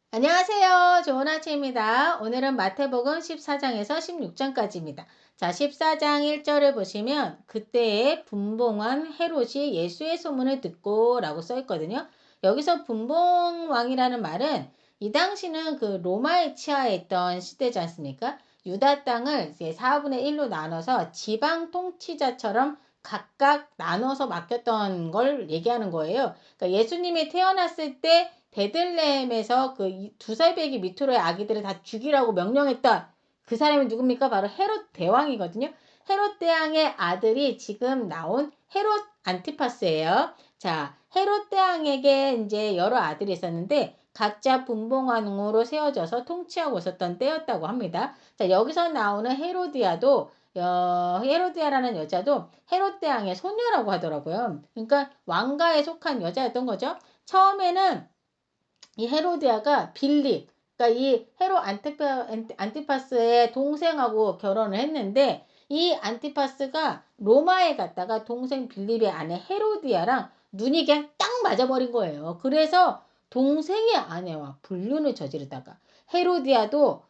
안녕하세요. 좋은 아침입니다. 오늘은 마태복음 14장에서 16장까지입니다. 자, 14장 1절을 보시면 그때에 분봉한 헤롯이 예수의 소문을 듣고 라고 써 있거든요. 여기서 분봉왕이라는 말은 이 당시는 그 로마의 치하에 있던 시대지 않습니까? 유다 땅을 이제 4분의 1로 나눠서 지방 통치자처럼 각각 나눠서 맡겼던 걸 얘기하는 거예요. 그러니까 예수님이 태어났을 때 베들레헴에서 그 두 살배기 밑으로의 아기들을 다 죽이라고 명령했던 그 사람이 누굽니까? 바로 헤롯 대왕이거든요. 헤롯 대왕의 아들이 지금 나온 헤롯 안티파스예요. 자, 헤롯 대왕에게 이제 여러 아들이 있었는데 각자 분봉왕으로 세워져서 통치하고 있었던 때였다고 합니다. 자, 여기서 나오는 헤로디아도 헤로디아라는 여자도 헤롯 대왕의 소녀라고 하더라고요. 그러니까 왕가에 속한 여자였던 거죠. 처음에는 이 헤로디아가 빌립, 그러니까 이 헤롯 안티파스의 동생하고 결혼을 했는데 이 안티파스가 로마에 갔다가 동생 빌립의 아내 헤로디아랑 눈이 그냥 딱 맞아버린 거예요. 그래서 동생의 아내와 불륜을 저지르다가 헤로디아도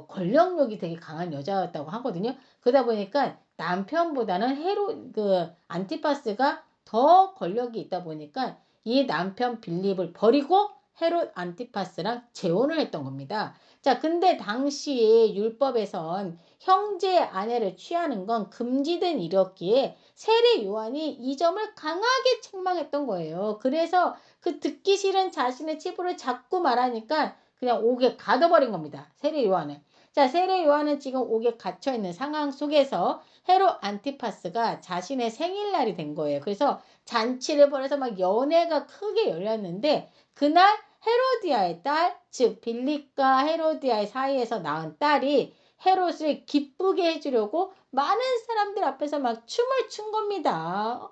권력력이 되게 강한 여자였다고 하거든요. 그러다 보니까 남편보다는 그 안티파스가 더 권력이 있다 보니까 이 남편 빌립을 버리고 헤롯 안티파스랑 재혼을 했던 겁니다. 자, 근데 당시에 율법에선 형제의 아내를 취하는 건 금지된 일이었기에 세례 요한이 이 점을 강하게 책망했던 거예요. 그래서 그 듣기 싫은 자신의 치부를 자꾸 말하니까 그냥 옥에 가둬버린 겁니다. 세례 요한은. 자, 세례 요한은 지금 옥에 갇혀있는 상황 속에서 헤롯 안티파스가 자신의 생일날이 된 거예요. 그래서 잔치를 벌여서 막 연회가 크게 열렸는데 그날 헤로디아의 딸, 즉 빌립과 헤로디아의 사이에서 낳은 딸이 헤롯을 기쁘게 해주려고 많은 사람들 앞에서 막 춤을 춘 겁니다.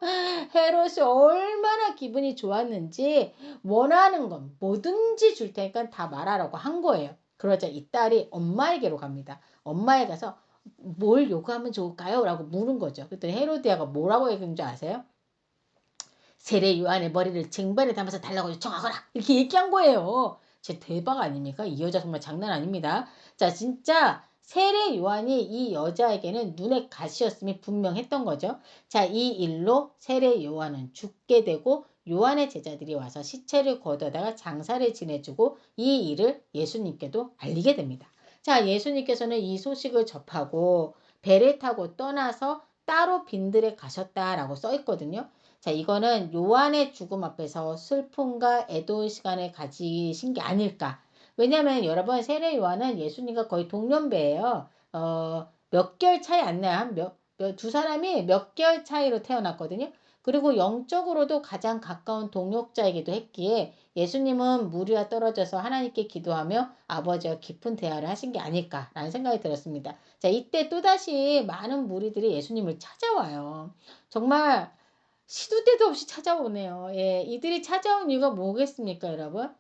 헤롯이 얼마나 기분이 좋았는지 원하는 건 뭐든지 줄 테니까 다 말하라고 한 거예요. 그러자 이 딸이 엄마에게로 갑니다. 엄마에 가서 뭘 요구하면 좋을까요? 라고 물은 거죠. 그랬더니 헤로디아가 뭐라고 얘기한 줄 아세요? 세례 요한의 머리를 쟁반에 담아서 달라고 요청하거라. 이렇게 얘기한 거예요. 제 대박 아닙니까? 이 여자 정말 장난 아닙니다. 자, 진짜 세례 요한이 이 여자에게는 눈의 가시였음이 분명했던 거죠. 자, 이 일로 세례 요한은 죽게 되고 요한의 제자들이 와서 시체를 거둬다가 장사를 지내주고 이 일을 예수님께도 알리게 됩니다. 자, 예수님께서는 이 소식을 접하고 배를 타고 떠나서 따로 빈들에 가셨다라고 써 있거든요. 자, 이거는 요한의 죽음 앞에서 슬픔과 애도의 시간을 가지신 게 아닐까. 왜냐면 여러분 세례 요한은 예수님과 거의 동년배예요. 몇 개월 차이 안 나요. 두 사람이 몇 개월 차이로 태어났거든요. 그리고 영적으로도 가장 가까운 동역자이기도 했기에 예수님은 무리와 떨어져서 하나님께 기도하며 아버지와 깊은 대화를 하신 게 아닐까라는 생각이 들었습니다. 자, 이때 또다시 많은 무리들이 예수님을 찾아와요. 정말 시도 때도 없이 찾아오네요. 예, 이들이 찾아온 이유가 뭐겠습니까, 여러분?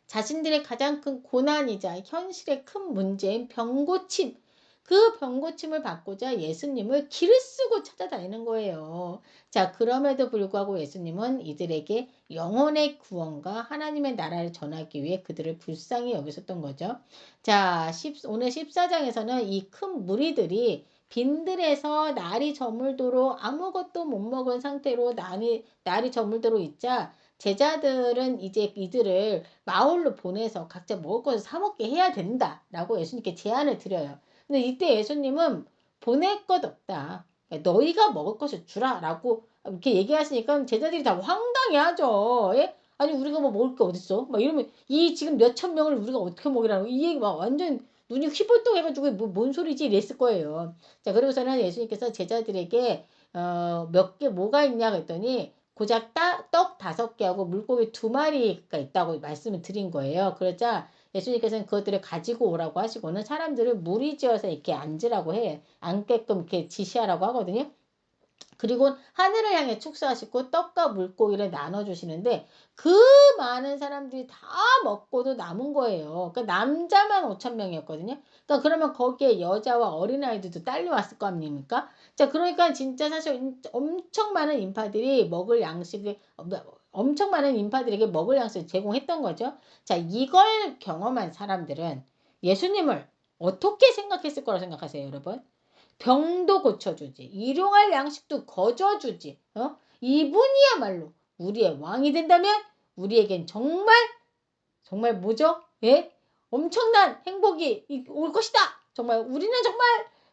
자신들의 가장 큰 고난이자 현실의 큰 문제인 병고침, 그 병고침을 받고자 예수님을 길을 쓰고 찾아다니는 거예요. 자, 그럼에도 불구하고 예수님은 이들에게 영혼의 구원과 하나님의 나라를 전하기 위해 그들을 불쌍히 여기셨던 거죠. 자, 오늘 14장에서는 이 큰 무리들이 빈들에서 날이 저물도록 아무것도 못 먹은 상태로 날이 저물도록 있자 제자들은 이제 이들을 마을로 보내서 각자 먹을 것을 사 먹게 해야 된다라고 예수님께 제안을 드려요. 근데 이때 예수님은 보낼 것 없다. 너희가 먹을 것을 주라라고 이렇게 얘기하시니까 제자들이 다 황당해하죠. 예? 아니 우리가 뭐 먹을 게 어딨어? 막 이러면 이 지금 몇천 명을 우리가 어떻게 먹이라는 이 얘기 막 완전 눈이 휘벌떡 해가지고 뭔 소리지 이랬을 거예요. 자, 그리고서는 예수님께서 제자들에게 몇 개 뭐가 있냐 그랬더니 고작 떡 5개하고 물고기 2마리가 있다고 말씀을 드린 거예요. 그러자 예수님께서는 그것들을 가지고 오라고 하시고는 사람들을 무리지어서 이렇게 앉으라고 해. 앉게끔 이렇게 지시하라고 하거든요. 그리고 하늘을 향해 축사하시고 떡과 물고기를 나눠주시는데 그 많은 사람들이 다 먹고도 남은 거예요. 그러니까 남자만 5천 명이었거든요. 그러니까 그러면 거기에 여자와 어린아이들도 딸려왔을 거 아닙니까? 자, 그러니까 진짜 사실 엄청 많은 인파들이 먹을 양식을 엄청 많은 인파들에게 먹을 양식을 제공했던 거죠. 자, 이걸 경험한 사람들은 예수님을 어떻게 생각했을 거라고 생각하세요, 여러분? 병도 고쳐주지, 일용할 양식도 거저주지, 이분이야말로 우리의 왕이 된다면 우리에겐 정말 정말 뭐죠? 예? 엄청난 행복이 올 것이다. 정말 우리는 정말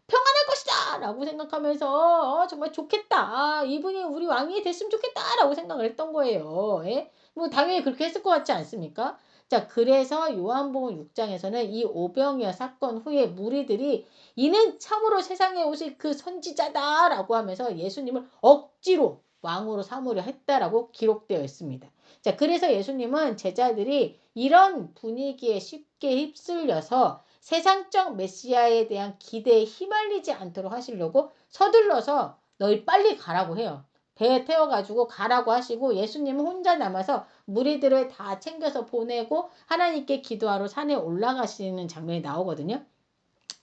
평안할 것이다 라고 생각하면서 정말 좋겠다. 이분이 우리 왕이 됐으면 좋겠다 라고 생각을 했던 거예요. 예? 뭐 당연히 그렇게 했을 것 같지 않습니까? 자, 그래서 요한복음 6장에서는 이 오병이어 사건 후에 무리들이 이는 참으로 세상에 오실 그 선지자다 라고 하면서 예수님을 억지로 왕으로 삼으려 했다라고 기록되어 있습니다. 자, 그래서 예수님은 제자들이 이런 분위기에 쉽게 휩쓸려서 세상적 메시아에 대한 기대에 휘말리지 않도록 하시려고 서둘러서 너희 빨리 가라고 해요. 배에 태워가지고 가라고 하시고 예수님은 혼자 남아서 무리들을 다 챙겨서 보내고 하나님께 기도하러 산에 올라가시는 장면이 나오거든요.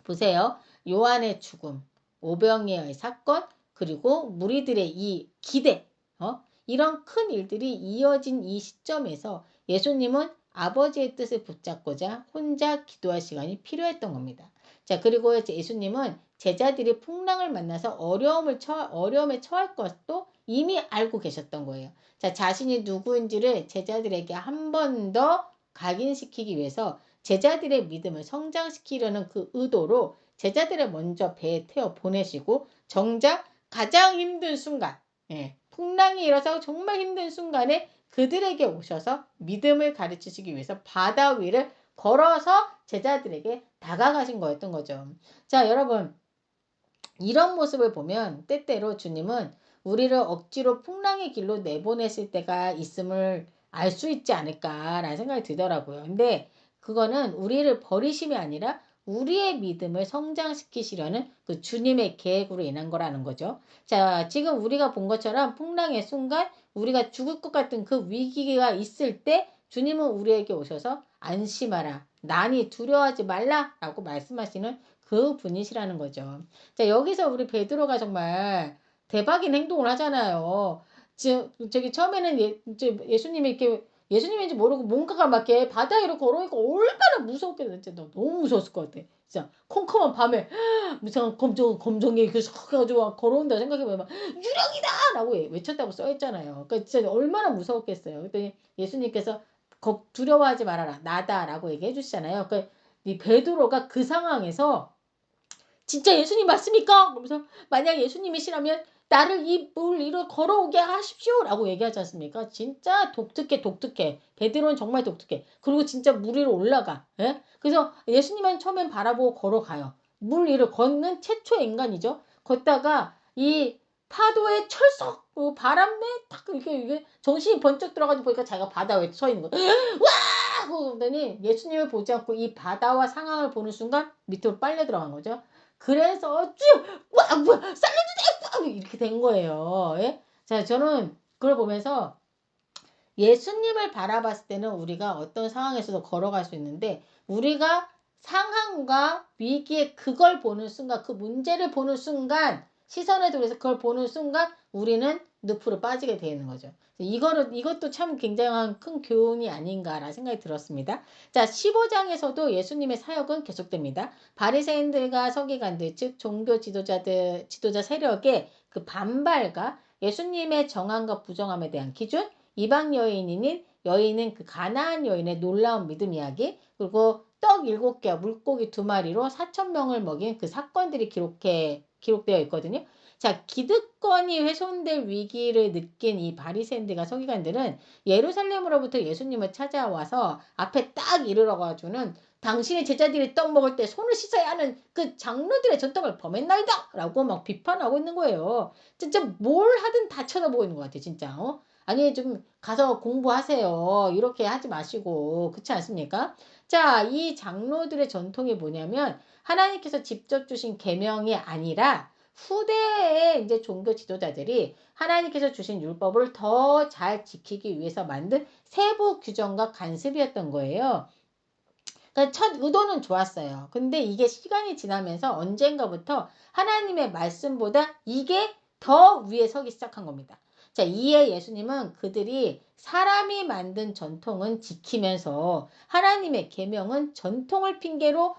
보세요. 요한의 죽음, 오병이어의 사건, 그리고 무리들의 이 기대, 이런 큰 일들이 이어진 이 시점에서 예수님은 아버지의 뜻을 붙잡고자 혼자 기도할 시간이 필요했던 겁니다. 자, 그리고 이제 예수님은 제자들이 풍랑을 만나서 어려움에 처할 것도 이미 알고 계셨던 거예요. 자, 자신이 누구인지를 제자들에게 한 번 더 각인시키기 위해서 제자들의 믿음을 성장시키려는 그 의도로 제자들을 먼저 배에 태워 보내시고 정작 가장 힘든 순간, 풍랑이 일어서 정말 힘든 순간에 그들에게 오셔서 믿음을 가르치시기 위해서 바다 위를 걸어서 제자들에게 다가가신 거였던 거죠. 자, 여러분, 이런 모습을 보면 때때로 주님은 우리를 억지로 풍랑의 길로 내보냈을 때가 있음을 알 수 있지 않을까라는 생각이 들더라고요. 근데 그거는 우리를 버리심이 아니라 우리의 믿음을 성장시키시려는 그 주님의 계획으로 인한 거라는 거죠. 자, 지금 우리가 본 것처럼 풍랑의 순간 우리가 죽을 것 같은 그 위기가 있을 때 주님은 우리에게 오셔서 안심하라, 난이 두려워하지 말라라고 말씀하시는 그 분이시라는 거죠. 자, 여기서 우리 베드로가 정말 대박인 행동을 하잖아요. 저기 처음에는 예수님이 이렇게 예수님인지 모르고 뭔가가 막 이렇게 바다 위로 걸어오니까 얼마나 무섭겠는데 진짜 너무 무서웠을 것 같아. 진짜 컴컴한 밤에 무슨 검정이 이렇게 싹 해가지고 걸어온다 생각해보면 막 유령이다! 라고 외쳤다고 써있잖아요. 그러니까 진짜 얼마나 무서웠겠어요. 그랬더니 예수님께서 두려워하지 말아라. 나다. 라고 얘기해 주시잖아요. 그러니까 이 베드로가 그 상황에서 진짜 예수님 맞습니까? 그러면서 만약 예수님이시라면 나를 이 물 위로 걸어오게 하십시오 라고 얘기하지 않습니까? 진짜 독특해. 베드로는 정말 독특해. 그리고 진짜 물 위로 올라가. 예? 그래서 예수님은 처음엔 바라보고 걸어가요. 물 위를 걷는 최초의 인간이죠. 걷다가 이 파도에 철썩 바람에 딱 이게 정신이 번쩍 들어가지고 보니까 자기가 바다 위에 서 있는 거예요. 와! 그러더니 예수님을 보지 않고 이 바다와 상황을 보는 순간 밑으로 빨려 들어간 거죠. 그래서 와 뭐야 살려주세요 이렇게 된 거예요. 예? 자, 저는 그걸 보면서 예수님을 바라봤을 때는 우리가 어떤 상황에서도 걸어갈 수 있는데 우리가 상황과 위기에 그걸 보는 순간 그 문제를 보는 순간 시선을 들여서 그걸 보는 순간 우리는 늪으로 빠지게 되는 거죠. 이것도 참 굉장한 큰 교훈이 아닌가라는 생각이 들었습니다. 자, 15장에서도 예수님의 사역은 계속됩니다. 바리새인들과 서기관들 즉 종교 지도자 세력의 그 반발과 예수님의 정함과 부정함에 대한 기준, 이방 여인은 그 가나안 여인의 놀라운 믿음 이야기, 그리고 떡 7개와 물고기 2마리로 4,000명을 먹인 그 사건들이 기록되어 있거든요. 자, 기득권이 훼손될 위기를 느낀 이 바리새인들과 서기관들은 예루살렘으로부터 예수님을 찾아와서 앞에 딱 이르러가지고는 당신의 제자들이 떡 먹을 때 손을 씻어야 하는 그 장로들의 전통을 범했나이다! 라고 막 비판하고 있는 거예요. 진짜 뭘 하든 다 쳐다보고 있는 것 같아, 진짜. 아니, 좀 가서 공부하세요. 이렇게 하지 마시고. 그렇지 않습니까? 자, 이 장로들의 전통이 뭐냐면 하나님께서 직접 주신 계명이 아니라 후대의 이제 종교 지도자들이 하나님께서 주신 율법을 더 잘 지키기 위해서 만든 세부 규정과 간습이었던 거예요. 그러니까 첫 의도는 좋았어요. 근데 이게 시간이 지나면서 언젠가부터 하나님의 말씀보다 이게 더 위에 서기 시작한 겁니다. 자, 이에 예수님은 그들이 사람이 만든 전통은 지키면서 하나님의 계명은 전통을 핑계로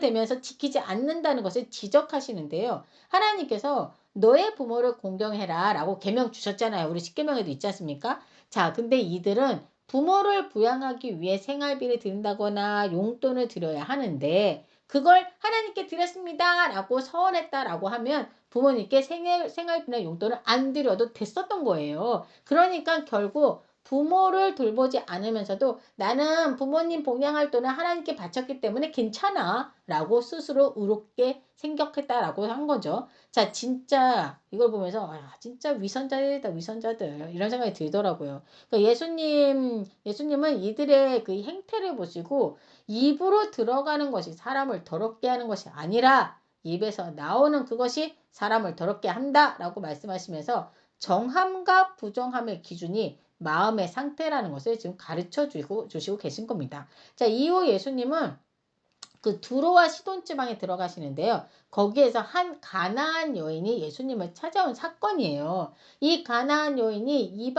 대면서 지키지 않는다는 것을 지적하시는데요. 하나님께서 너의 부모를 공경해라라고 계명 주셨잖아요. 우리 십계명에도 있지 않습니까? 자, 근데 이들은 부모를 부양하기 위해 생활비를 드린다거나 용돈을 드려야 하는데 그걸 하나님께 드렸습니다라고 서원했다라고 하면 부모님께 생활비나 용돈을 안 드려도 됐었던 거예요. 그러니까 결국 부모를 돌보지 않으면서도 나는 부모님 봉양할 돈을 하나님께 바쳤기 때문에 괜찮아 라고 스스로 의롭게 생각했다라고 한 거죠. 자, 진짜 이걸 보면서 진짜 위선자들이다, 위선자들 이런 생각이 들더라고요. 그러니까 예수님은 이들의 그 행태를 보시고 입으로 들어가는 것이 사람을 더럽게 하는 것이 아니라 입에서 나오는 그것이 사람을 더럽게 한다라고 말씀하시면서 정함과 부정함의 기준이 마음의 상태라는 것을 지금 가르쳐 주시고 계신 겁니다. 자, 이후 예수님은 그 두로와 시돈 지방에 들어가시는데요. 거기에서 한 가나안 여인이 예수님을 찾아온 사건이에요. 이 가나안 여인이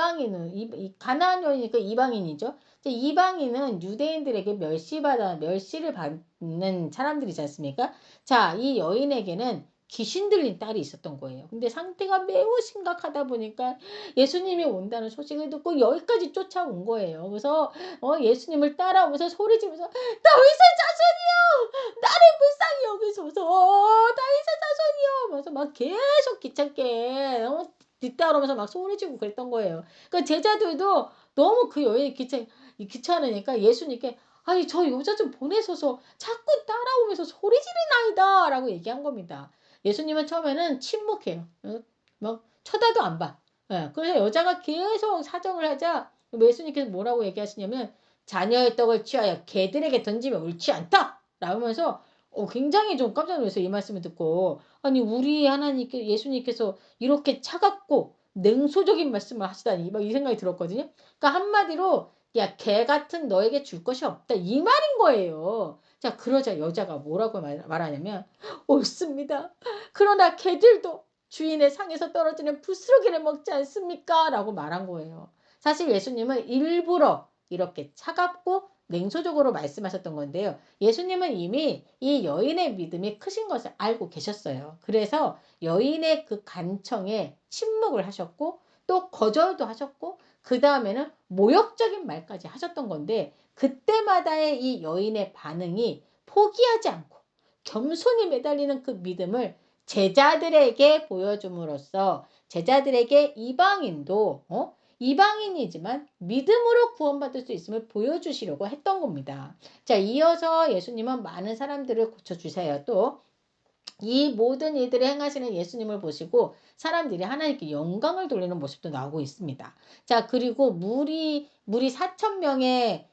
가나안 여인이니까 이방인이죠. 이방인은 유대인들에게 멸시를 받는 사람들이지 않습니까? 자, 이 여인에게는 귀신 들린 딸이 있었던 거예요. 근데 상태가 매우 심각하다 보니까 예수님이 온다는 소식을 듣고 여기까지 쫓아온 거예요. 그래서 예수님을 따라오면서 소리 지르면서 다윗의 자손이여 나를 불쌍히 여기소서 다윗의 자손이여 하면서 막 계속 귀찮게 뒤따라오면서 막 소리지고 그랬던 거예요. 그 제자들도 너무 그 여인이 귀찮으니까 예수님께 아니 저 여자 좀 보내소서 자꾸 따라오면서 소리 지르나이다 라고 얘기한 겁니다. 예수님은 처음에는 침묵해요. 막 쳐다도 안 봐. 그래서 여자가 계속 사정을 하자 예수님께서 뭐라고 얘기하시냐면 자녀의 떡을 취하여 개들에게 던지면 옳지 않다! 라면서 굉장히 좀 깜짝 놀랐어요. 이 말씀을 듣고. 아니 우리 예수님께서 이렇게 차갑고 냉소적인 말씀을 하시다니 막 이 생각이 들었거든요. 그러니까 한마디로 야, 개 같은 너에게 줄 것이 없다. 이 말인 거예요. 자, 그러자 여자가 뭐라고 말하냐면 옳습니다. 그러나 개들도 주인의 상에서 떨어지는 부스러기를 먹지 않습니까? 라고 말한 거예요. 사실 예수님은 일부러 이렇게 차갑고 냉소적으로 말씀하셨던 건데요. 예수님은 이미 이 여인의 믿음이 크신 것을 알고 계셨어요. 그래서 여인의 그 간청에 침묵을 하셨고 또 거절도 하셨고 그 다음에는 모욕적인 말까지 하셨던 건데 그때마다의 이 여인의 반응이 포기하지 않고 겸손히 매달리는 그 믿음을 제자들에게 보여줌으로써 제자들에게 이방인이지만 믿음으로 구원받을 수 있음을 보여주시려고 했던 겁니다. 자, 이어서 예수님은 많은 사람들을 고쳐주세요. 또 이 모든 일들을 행하시는 예수님을 보시고 사람들이 하나님께 영광을 돌리는 모습도 나오고 있습니다. 자, 그리고 무려 4천 명의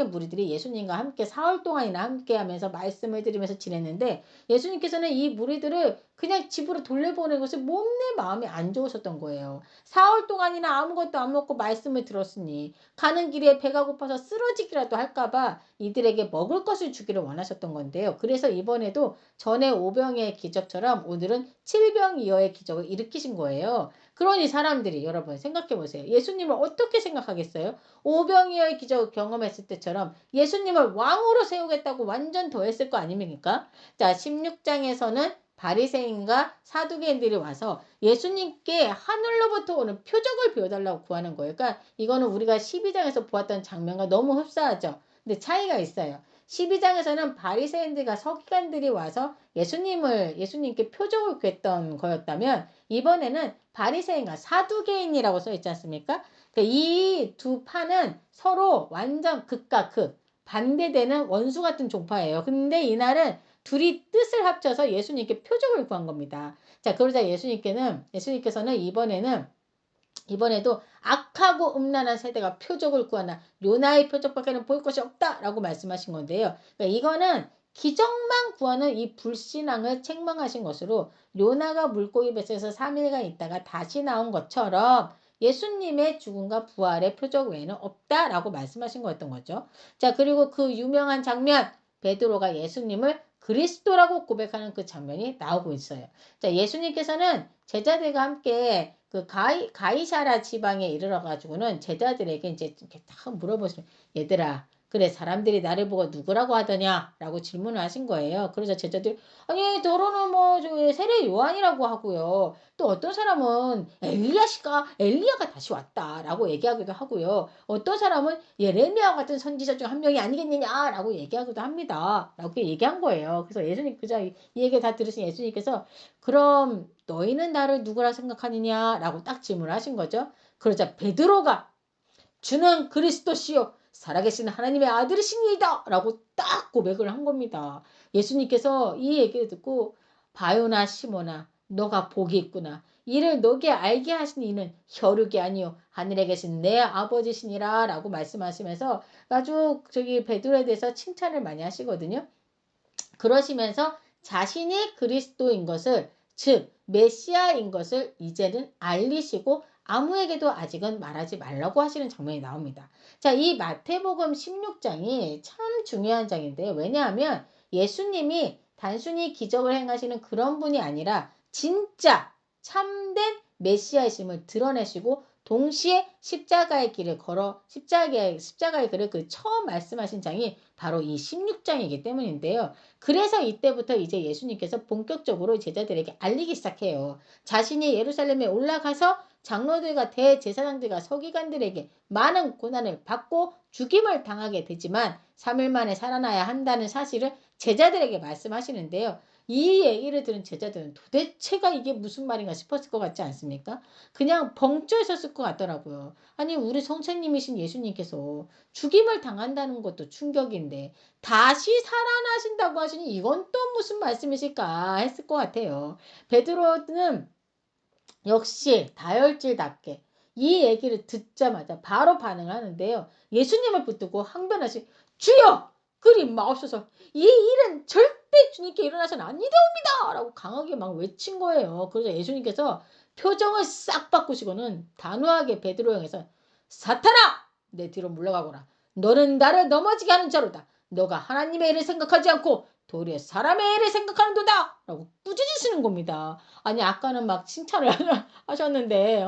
무리들이 예수님과 함께 사흘 동안이나 함께 하면서 말씀을 드리면서 지냈는데 예수님께서는 이 무리들을 그냥 집으로 돌려보낸 것이 몸내 마음이 안 좋으셨던 거예요. 사흘 동안이나 아무것도 안 먹고 말씀을 들었으니 가는 길에 배가 고파서 쓰러지기라도 할까봐 이들에게 먹을 것을 주기를 원하셨던 건데요. 그래서 이번에도 전에 5병의 기적처럼 오늘은 7병이어의 기적을 일으키신 거예요. 그러니 사람들이 여러분 생각해 보세요. 예수님을 어떻게 생각하겠어요? 5병이어의 기적을 경험했을 때처럼 예수님을 왕으로 세우겠다고 완전 더했을 거 아닙니까? 자, 16장에서는 바리새인과 사두개인들이 와서 예수님께 하늘로부터 오는 표적을 보여달라고 구하는 거예요. 그러니까 이거는 우리가 12장에서 보았던 장면과 너무 흡사하죠. 근데 차이가 있어요. 12장에서는 바리새인들과 서기관들이 와서 예수님께 표적을 구했던 거였다면 이번에는 바리새인과 사두개인이라고 써 있지 않습니까? 이 두 파는 서로 완전 극과 극 반대되는 원수 같은 종파예요. 근데 이날은 둘이 뜻을 합쳐서 예수님께 표적을 구한 겁니다. 자, 그러자 예수님께서는 이번에도 악하고 음란한 세대가 표적을 구하나 요나의 표적밖에는 볼 것이 없다라고 말씀하신 건데요. 그러니까 이거는 기적만 구하는 이 불신앙을 책망하신 것으로 요나가 물고기 뱃속에서 3일간 있다가 다시 나온 것처럼 예수님의 죽음과 부활의 표적 외에는 없다라고 말씀하신 거였던 거죠. 자, 그리고 그 유명한 장면 베드로가 예수님을 그리스도라고 고백하는 그 장면이 나오고 있어요. 자, 예수님께서는 제자들과 함께 그 가이사라 지방에 이르러 가지고는 제자들에게 이제 이렇게 딱 물어보시면, 얘들아, 그래, 사람들이 나를 보고 누구라고 하더냐? 라고 질문을 하신 거예요. 그래서 제자들이, 아니, 더러는 뭐, 세례 요한이라고 하고요. 또 어떤 사람은 엘리야가 다시 왔다라고 얘기하기도 하고요. 어떤 사람은 예레미야 같은 선지자 중 한 명이 아니겠느냐라고 얘기하기도 합니다. 라고 얘기한 거예요. 그래서 예수님, 이 얘기 다 들으신 예수님께서, 그럼 너희는 나를 누구라 생각하느냐라고 딱 질문을 하신 거죠. 그러자 베드로가, 주는 그리스도시요 살아계신 하나님의 아들이시니이다 라고 딱 고백을 한 겁니다. 예수님께서 이 얘기를 듣고, 바요나 시모나, 너가 복이 있구나. 이를 너게 알게 하신 이는 혈육이 아니요 하늘에 계신 내 아버지시니라 라고 말씀하시면서 아주 베드로에 대해서 칭찬을 많이 하시거든요. 그러시면서 자신이 그리스도인 것을, 즉 메시아인 것을 이제는 알리시고 아무에게도 아직은 말하지 말라고 하시는 장면이 나옵니다. 자, 이 마태복음 16장이 참 중요한 장인데요. 왜냐하면 예수님이 단순히 기적을 행하시는 그런 분이 아니라 진짜 참된 메시아이심을 드러내시고 동시에 십자가의 길을 걸어 십자가의 길을 처음 말씀하신 장이 바로 이 16장이기 때문인데요. 그래서 이때부터 이제 예수님께서 본격적으로 제자들에게 알리기 시작해요. 자신이 예루살렘에 올라가서 장로들과 대제사장들과 서기관들에게 많은 고난을 받고 죽임을 당하게 되지만 3일 만에 살아나야 한다는 사실을 제자들에게 말씀하시는데요. 이 얘기를 들은 제자들은 도대체가 이게 무슨 말인가 싶었을 것 같지 않습니까? 그냥 벙쪄 있었을 것 같더라고요. 아니, 우리 선생님이신 예수님께서 죽임을 당한다는 것도 충격인데 다시 살아나신다고 하시니 이건 또 무슨 말씀이실까 했을 것 같아요. 베드로는 역시 다혈질답게 이 얘기를 듣자마자 바로 반응을 하는데요. 예수님을 붙들고 항변하시, 주여! 그리 마옵소서. 이 일은 절대 주님께 일어나서는 아니되옵니다 라고 강하게 막 외친 거예요. 그래서 예수님께서 표정을 싹 바꾸시고는 단호하게 베드로 향해서, 사탄아! 내 뒤로 물러가거라. 너는 나를 넘어지게 하는 자로다. 너가 하나님의 일을 생각하지 않고 도리어 사람의 일을 생각하는도다 라고 꾸짖으시는 겁니다. 아니, 아까는 막 칭찬을 하셨는데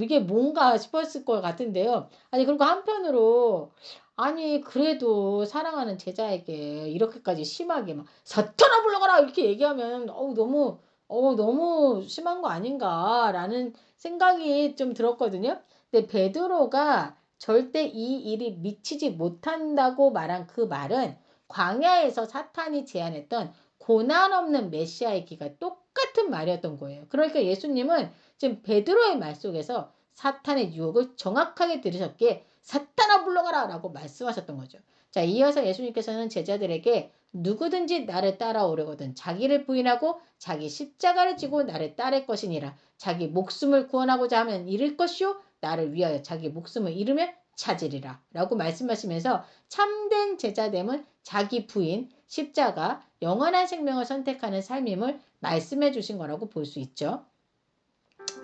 이게 뭔가 싶었을 것 같은데요. 아니, 그리고 한편으로, 아니, 그래도 사랑하는 제자에게 이렇게까지 심하게 막 사탄아 물러가라 이렇게 얘기하면 너무 심한 거 아닌가라는 생각이 좀 들었거든요. 근데 베드로가 절대 이 일이 미치지 못한다고 말한 그 말은 광야에서 사탄이 제안했던 고난 없는 메시아의 기가 똑같은 말이었던 거예요. 그러니까 예수님은 지금 베드로의 말 속에서 사탄의 유혹을 정확하게 들으셨기에 사탄아 물러가라 라고 말씀하셨던 거죠. 자, 이어서 예수님께서는 제자들에게 누구든지 나를 따라오려거든 자기를 부인하고 자기 십자가를 지고 나를 따를 것이니라. 자기 목숨을 구원하고자 하면 잃을 것이요 나를 위하여 자기 목숨을 잃으면 찾으리라 라고 말씀하시면서 참된 제자됨은 자기 부인, 십자가, 영원한 생명을 선택하는 삶임을 말씀해 주신 거라고 볼 수 있죠.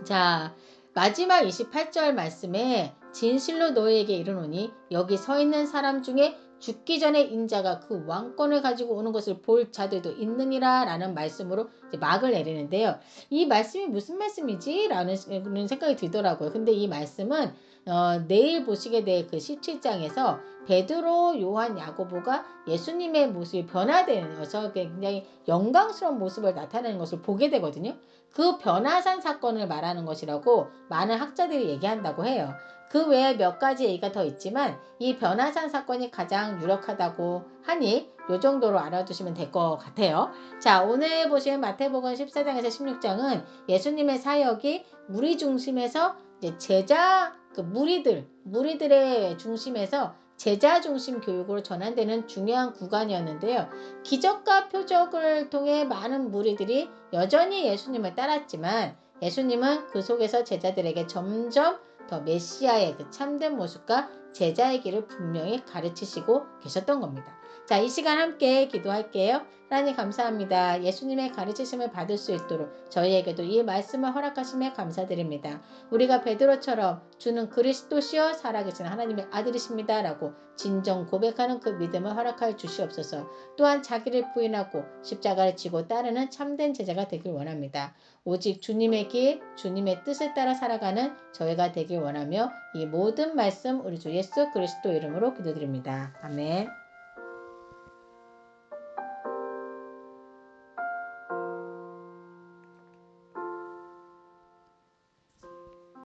자, 마지막 28절 말씀에 진실로 너희에게 이르노니 여기 서 있는 사람 중에 죽기 전에 인자가 그 왕권을 가지고 오는 것을 볼 자들도 있느니라 라는 말씀으로 이제 막을 내리는데요. 이 말씀이 무슨 말씀이지? 라는 생각이 들더라고요. 근데 이 말씀은 내일 보시게 될 그 17장에서 베드로, 요한, 야고보가 예수님의 모습이 변화되어서 굉장히 영광스러운 모습을 나타내는 것을 보게 되거든요. 그 변화산 사건을 말하는 것이라고 많은 학자들이 얘기한다고 해요. 그 외에 몇 가지 얘기가 더 있지만 이 변화산 사건이 가장 유력하다고 하니 이 정도로 알아두시면 될 것 같아요. 자, 오늘 보신 마태복음 14장에서 16장은 예수님의 사역이 무리 중심에서 이제 무리들의 중심에서 제자 중심 교육으로 전환되는 중요한 구간이었는데요. 기적과 표적을 통해 많은 무리들이 여전히 예수님을 따랐지만 예수님은 그 속에서 제자들에게 점점 더 메시아의 그 참된 모습과 제자의 길을 분명히 가르치시고 계셨던 겁니다. 자, 이 시간 함께 기도할게요. 하나님 감사합니다. 예수님의 가르치심을 받을 수 있도록 저희에게도 이 말씀을 허락하심에 감사드립니다. 우리가 베드로처럼 주는 그리스도시여 살아계신 하나님의 아들이십니다 라고 진정 고백하는 그 믿음을 허락하여 주시옵소서. 또한 자기를 부인하고 십자가를 지고 따르는 참된 제자가 되길 원합니다. 오직 주님의 길, 주님의 뜻을 따라 살아가는 저희가 되길 원하며 이 모든 말씀 우리 주 예수 그리스도 이름으로 기도드립니다. 아멘.